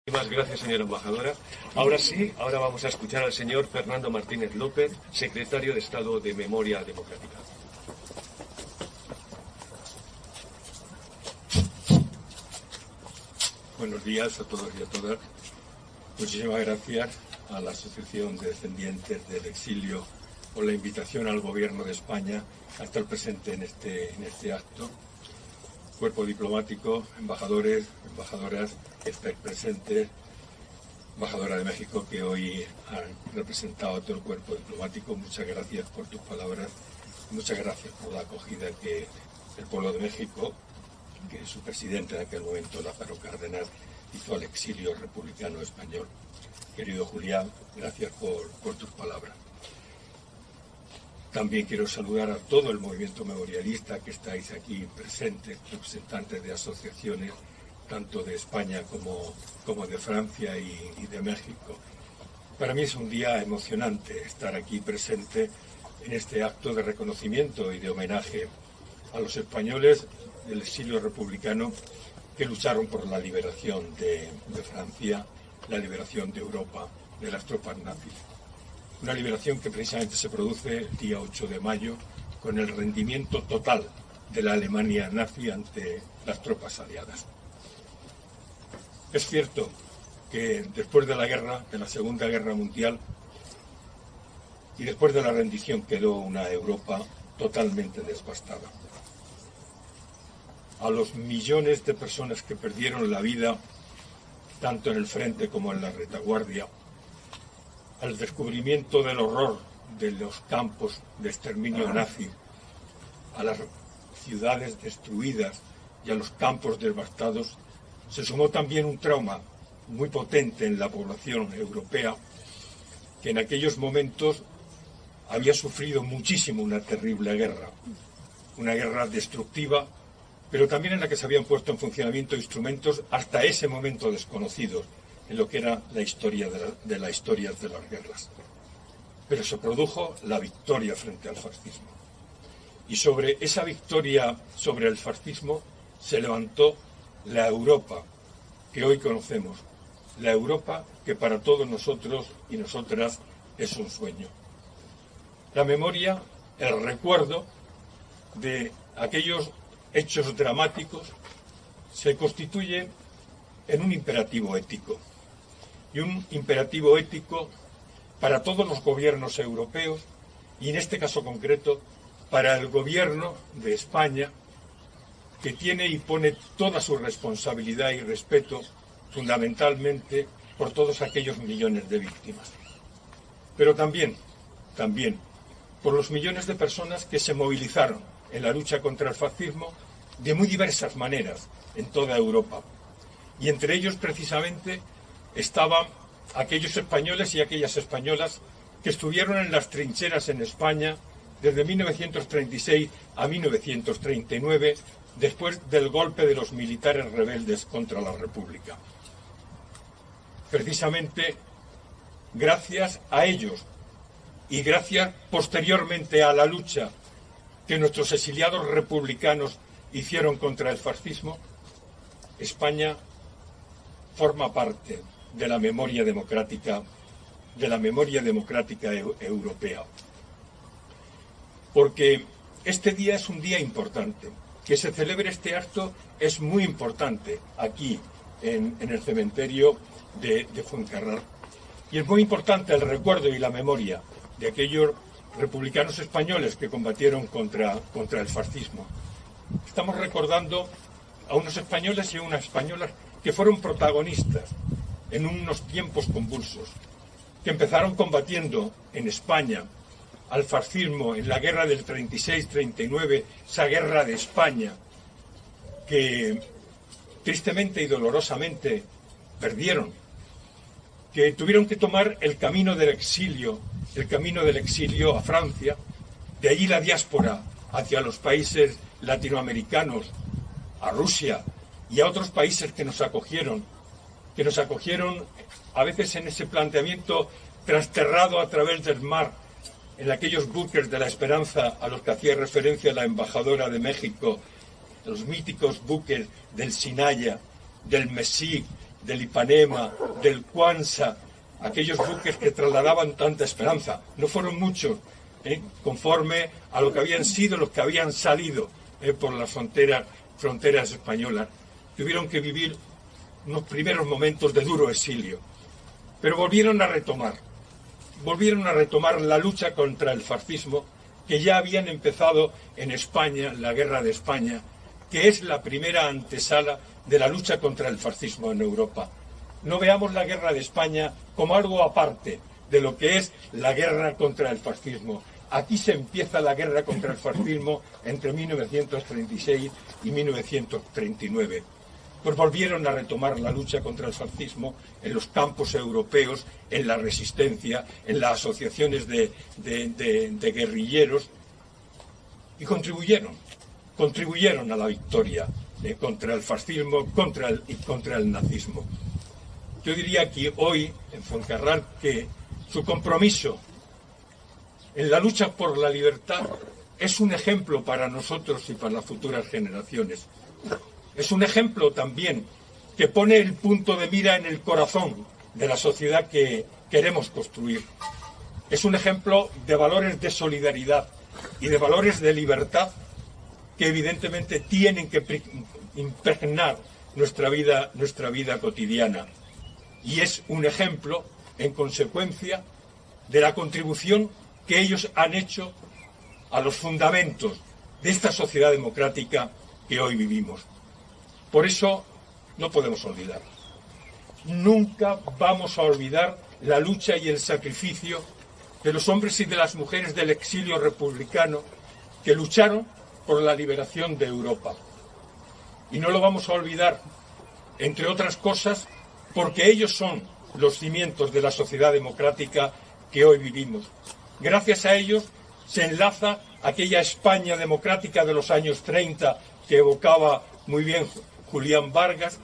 Muchas gracias, señora embajadora. Ahora sí, ahora vamos a escuchar al señor Fernando Martínez López, secretario de Estado de Memoria Democrática. Buenos días a todos y a todas. Muchísimas gracias a la Asociación de Descendientes del Exilio por la invitación al Gobierno de España a estar presente en este acto. Cuerpo diplomático, embajadores, embajadoras que estáis presentes, embajadora de México que hoy han representado a todo el cuerpo diplomático, muchas gracias por tus palabras, muchas gracias por la acogida que el pueblo de México, que su presidente en aquel momento, Lázaro Cárdenas, hizo al exilio republicano español. Querido Julián, gracias por tus palabras. También quiero saludar a todo el movimiento memorialista que estáis aquí presentes, representantes de asociaciones, tanto de España como de Francia y de México. Para mí es un día emocionante estar aquí presente en este acto de reconocimiento y de homenaje a los españoles del exilio republicano que lucharon por la liberación de Francia, la liberación de Europa de las tropas nazis. Una liberación que precisamente se produce el día 8 de mayo con el rendimiento total de la Alemania nazi ante las tropas aliadas. Es cierto que después de la guerra, de la Segunda Guerra Mundial, y después de la rendición quedó una Europa totalmente devastada. A los millones de personas que perdieron la vida, tanto en el frente como en la retaguardia, al descubrimiento del horror de los campos de exterminio nazi, a las ciudades destruidas y a los campos devastados, se sumó también un trauma muy potente en la población europea, que en aquellos momentos había sufrido muchísimo una terrible guerra, una guerra destructiva, pero también en la que se habían puesto en funcionamiento instrumentos hasta ese momento desconocidos en lo que era la historia de las guerras. Pero se produjo la victoria frente al fascismo. Y sobre esa victoria sobre el fascismo se levantó la Europa que hoy conocemos, la Europa que para todos nosotros y nosotras es un sueño. La memoria, el recuerdo de aquellos hechos dramáticos se constituye en un imperativo ético. Y un imperativo ético para todos los gobiernos europeos y en este caso concreto para el gobierno de España, que tiene y pone toda su responsabilidad y respeto fundamentalmente por todos aquellos millones de víctimas. Pero también por los millones de personas que se movilizaron en la lucha contra el fascismo de muy diversas maneras en toda Europa. Y entre ellos precisamente estaban aquellos españoles y aquellas españolas que estuvieron en las trincheras en España desde 1936 a 1939, después del golpe de los militares rebeldes contra la República. Precisamente gracias a ellos y gracias posteriormente a la lucha que nuestros exiliados republicanos hicieron contra el fascismo, España forma parte de la memoria democrática europea. Porque este día es un día importante. Que se celebre este acto es muy importante aquí en el cementerio de Fuencarral. Y es muy importante el recuerdo y la memoria de aquellos republicanos españoles que combatieron contra el fascismo. Estamos recordando a unos españoles y a unas españolas que fueron protagonistas en unos tiempos convulsos, que empezaron combatiendo en España al fascismo en la guerra del 36-39, esa guerra de España, que tristemente y dolorosamente perdieron, que tuvieron que tomar el camino del exilio a Francia, de allí la diáspora hacia los países latinoamericanos, a Rusia y a otros países que nos acogieron a veces en ese planteamiento trasterrado a través del mar, en aquellos buques de la Esperanza a los que hacía referencia la embajadora de México, los míticos buques del Sinaya, del Messi, del Ipanema, del Kwanza, aquellos buques que trasladaban tanta esperanza. No fueron muchos, conforme a lo que habían sido los que habían salido por las fronteras españolas. Tuvieron que vivir unos primeros momentos de duro exilio, pero volvieron a retomar la lucha contra el fascismo, que ya habían empezado en España, la Guerra de España, que es la primera antesala de la lucha contra el fascismo en Europa. No veamos la Guerra de España como algo aparte de lo que es la guerra contra el fascismo. Aquí se empieza la guerra contra el fascismo entre 1936 y 1939. Pues volvieron a retomar la lucha contra el fascismo en los campos europeos, en la resistencia, en las asociaciones de guerrilleros, y contribuyeron a la victoria contra el fascismo, contra el nazismo. Yo diría aquí hoy, en Fuencarral, que su compromiso en la lucha por la libertad es un ejemplo para nosotros y para las futuras generaciones. Es un ejemplo también que pone el punto de mira en el corazón de la sociedad que queremos construir. Es un ejemplo de valores de solidaridad y de valores de libertad que evidentemente tienen que impregnar nuestra vida cotidiana. Y es un ejemplo, en consecuencia, de la contribución que ellos han hecho a los fundamentos de esta sociedad democrática que hoy vivimos. Por eso no podemos olvidar. Nunca vamos a olvidar la lucha y el sacrificio de los hombres y de las mujeres del exilio republicano que lucharon por la liberación de Europa. Y no lo vamos a olvidar, entre otras cosas, porque ellos son los cimientos de la sociedad democrática que hoy vivimos. Gracias a ellos se enlaza aquella España democrática de los años 30 que evocaba muy bien Julián Vargas,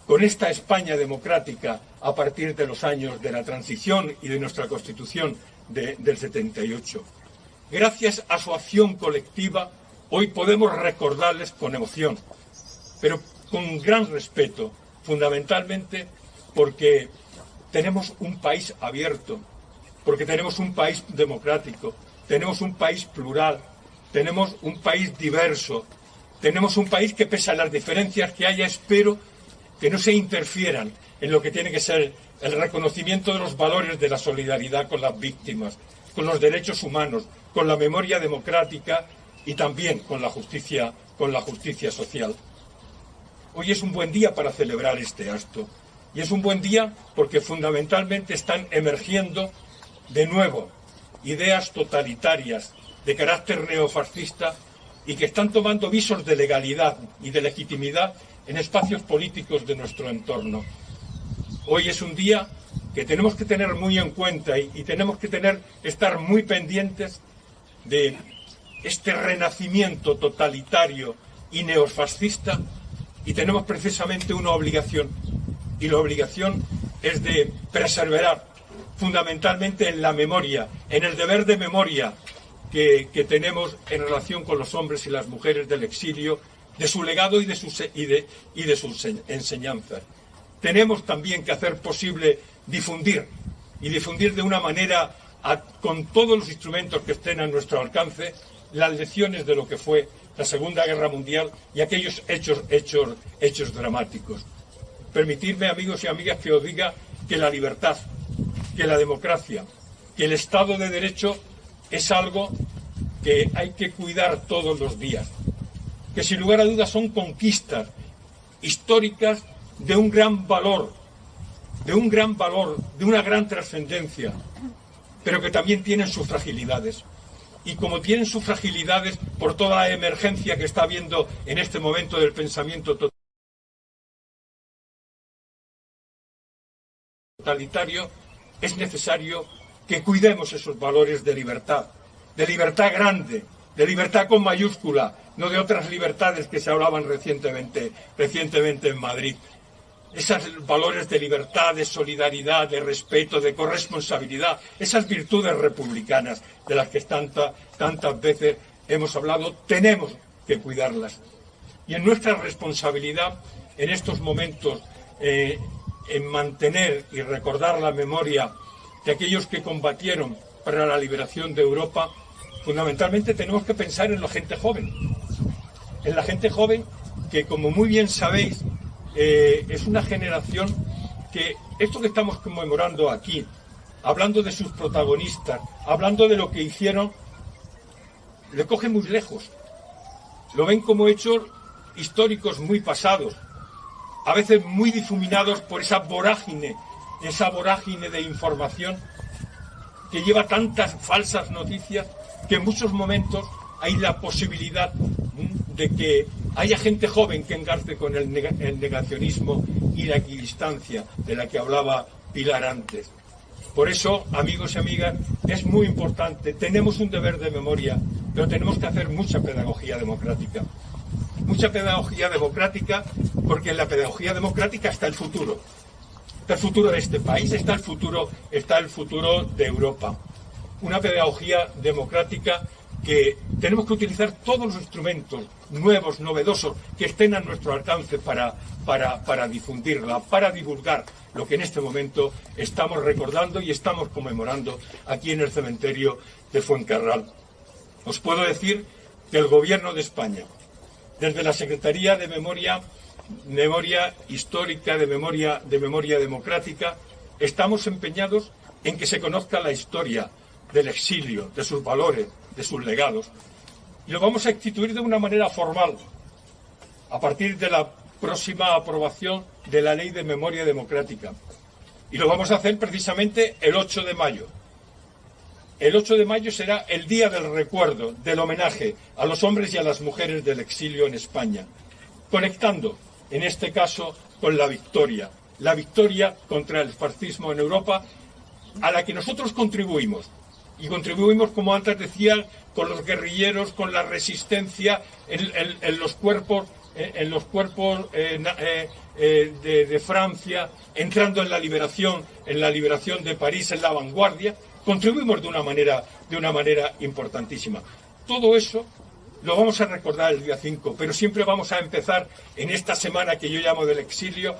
con esta España democrática a partir de los años de la transición y de nuestra Constitución del 78. Gracias a su acción colectiva, hoy podemos recordarles con emoción, pero con gran respeto, fundamentalmente porque tenemos un país abierto, porque tenemos un país democrático, tenemos un país plural, tenemos un país diverso, tenemos un país que, pese a las diferencias que haya, espero que no se interfieran en lo que tiene que ser el reconocimiento de los valores de la solidaridad con las víctimas, con los derechos humanos, con la memoria democrática y también con la justicia social. Hoy es un buen día para celebrar este acto. Y es un buen día porque fundamentalmente están emergiendo de nuevo ideas totalitarias de carácter neofascista y que están tomando visos de legalidad y de legitimidad en espacios políticos de nuestro entorno. Hoy es un día que tenemos que tener muy en cuenta y tenemos que estar muy pendientes de este renacimiento totalitario y neofascista, y tenemos precisamente una obligación, y la obligación es de perseverar fundamentalmente en la memoria, en el deber de memoria que tenemos en relación con los hombres y las mujeres del exilio, de su legado y de sus enseñanzas. Tenemos también que hacer posible difundir de una manera con todos los instrumentos que estén a nuestro alcance las lecciones de lo que fue la Segunda Guerra Mundial y aquellos hechos dramáticos. Permitidme, amigos y amigas, que os diga que la libertad, que la democracia, que el Estado de Derecho es algo que hay que cuidar todos los días, que sin lugar a dudas son conquistas históricas de un gran valor, de una gran trascendencia, pero que también tienen sus fragilidades. Y como tienen sus fragilidades por toda la emergencia que está habiendo en este momento del pensamiento totalitario, es necesario que cuidemos esos valores de libertad grande, de libertad con mayúscula, no de otras libertades que se hablaban recientemente en Madrid. Esos valores de libertad, de solidaridad, de respeto, de corresponsabilidad, esas virtudes republicanas de las que tantas veces hemos hablado, tenemos que cuidarlas. Y en nuestra responsabilidad, en estos momentos en mantener y recordar la memoria de aquellos que combatieron para la liberación de Europa, fundamentalmente tenemos que pensar en la gente joven. En la gente joven que, como muy bien sabéis, es una generación que esto que estamos conmemorando aquí, hablando de sus protagonistas, hablando de lo que hicieron, le coge muy lejos. Lo ven como hechos históricos muy pasados, a veces muy difuminados por esa vorágine de información que lleva tantas falsas noticias que en muchos momentos hay la posibilidad de que haya gente joven que engarce con el negacionismo y la equidistancia de la que hablaba Pilar antes. Por eso, amigos y amigas, es muy importante, tenemos un deber de memoria, pero tenemos que hacer mucha pedagogía democrática. Mucha pedagogía democrática, porque en la pedagogía democrática está el futuro. Está el futuro de este país, está el futuro de Europa. Una pedagogía democrática que tenemos que utilizar todos los instrumentos nuevos, novedosos, que estén a nuestro alcance para difundirla, para divulgar lo que en este momento estamos recordando y estamos conmemorando aquí en el cementerio de Fuencarral. Os puedo decir que el Gobierno de España, desde la Secretaría de Memoria Histórica, de Memoria Democrática, estamos empeñados en que se conozca la historia del exilio, de sus valores, de sus legados. Y lo vamos a instituir de una manera formal, a partir de la próxima aprobación de la Ley de Memoria Democrática. Y lo vamos a hacer precisamente el 8 de mayo. El 8 de mayo será el día del recuerdo, del homenaje a los hombres y a las mujeres del exilio en España, conectando, en este caso, con la victoria contra el fascismo en Europa, a la que nosotros contribuimos. Y contribuimos, como antes decía, con los guerrilleros, con la resistencia en los cuerpos de Francia, entrando en la liberación de París, en la vanguardia. Contribuimos de una manera importantísima. Todo eso lo vamos a recordar el día 5, pero siempre vamos a empezar en esta semana que yo llamo del exilio,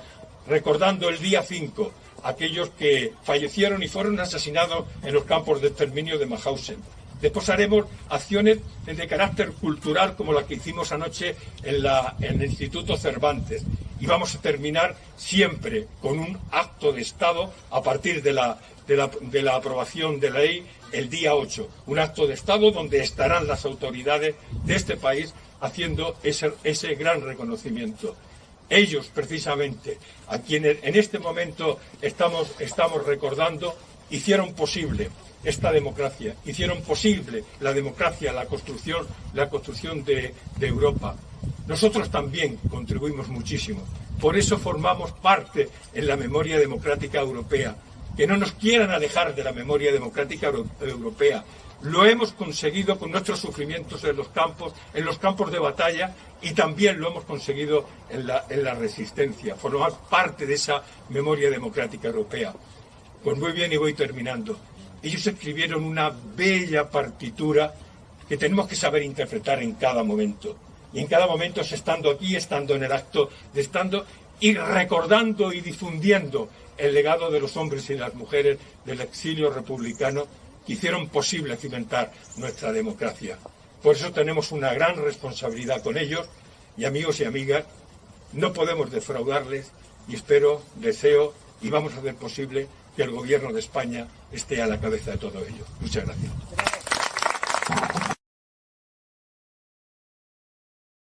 recordando el día 5, aquellos que fallecieron y fueron asesinados en los campos de exterminio de Mauthausen. Después haremos acciones de carácter cultural como la que hicimos anoche en el Instituto Cervantes. Y vamos a terminar siempre con un acto de Estado a partir de la aprobación de la ley el día 8. Un acto de Estado donde estarán las autoridades de este país haciendo ese gran reconocimiento. Ellos, precisamente, a quienes en este momento estamos recordando, hicieron posible esta democracia, hicieron posible la democracia, la construcción de Europa. Nosotros también contribuimos muchísimo. Por eso formamos parte en la memoria democrática europea. Que no nos quieran alejar de la memoria democrática europea. Lo hemos conseguido con nuestros sufrimientos en los campos de batalla, y también lo hemos conseguido en la resistencia. Formar parte de esa memoria democrática europea. Pues muy bien, y voy terminando. Ellos escribieron una bella partitura que tenemos que saber interpretar en cada momento. Y en cada momento es estando aquí, estando en el acto, y recordando y difundiendo el legado de los hombres y las mujeres del exilio republicano que hicieron posible cimentar nuestra democracia. Por eso tenemos una gran responsabilidad con ellos, y amigos y amigas, no podemos defraudarles, y deseo y vamos a hacer posible que el Gobierno de España esté a la cabeza de todo ello. Muchas gracias.